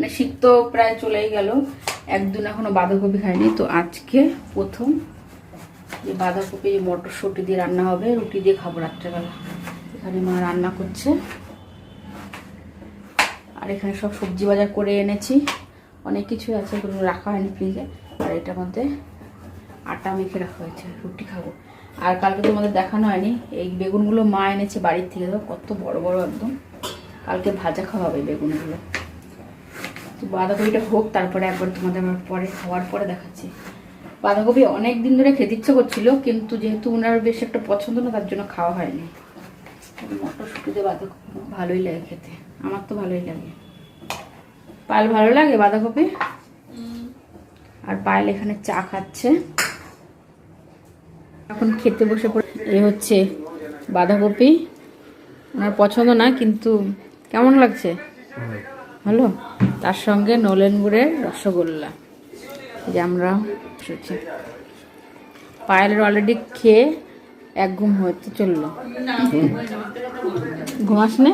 মানে শীত তো প্রায় চলেই গেল, একদিন এখনো বাঁধাকপি খাইনি। তো আজকে প্রথম যে বাঁধাকপি মটরশুঁটি দিয়ে রান্না হবে, রুটি দিয়ে খাবো রাত্রেবেলা। এখানে মা রান্না করছে, আর এখানে সব সবজি বাজার করে এনেছি, অনেক কিছু আছে, এগুলো রাখা হয়নি ফ্রিজে। আর এটার মধ্যে আটা মেখে রাখা হয়েছে, রুটি খাবো। আর কালকে তোমাদের দেখানো হয়নি, এই বেগুনগুলো মা এনেছে বাড়ির থেকে, দেখো কত বড় বড় একদম। কালকে ভাজা খাওয়া হবে বেগুনগুলো। তো বাঁধাকপিটা হোক, তারপরে একবার তোমাদের আমার পরে খাওয়ার পরে দেখাচ্ছি। বাঁধাকপি অনেক দিন ধরে খেতে ইচ্ছে করছিল, কিন্তু যেহেতু ওনার বেশ একটা পছন্দ না, তার জন্য খাওয়া হয়নি। মটরশুঁটিতে বাঁধাকপি ভালোই লাগে খেতে, আমার তো ভালোই লাগে। পায়েল ভালো লাগে বাঁধাকপি। আর পায়েল এখানে চা খাচ্ছে, এখন খেতে বসে পড়ে। এ হচ্ছে বাঁধাকপি, ওনার পছন্দ না, কিন্তু কেমন লাগছে? ভালো। তার সঙ্গে নলেন গুড়ের রসগোল্লা, যে আমরা পায়েলের অলরেডি খেয়ে এক ঘুম হতে চললো। ঘুমাস নে?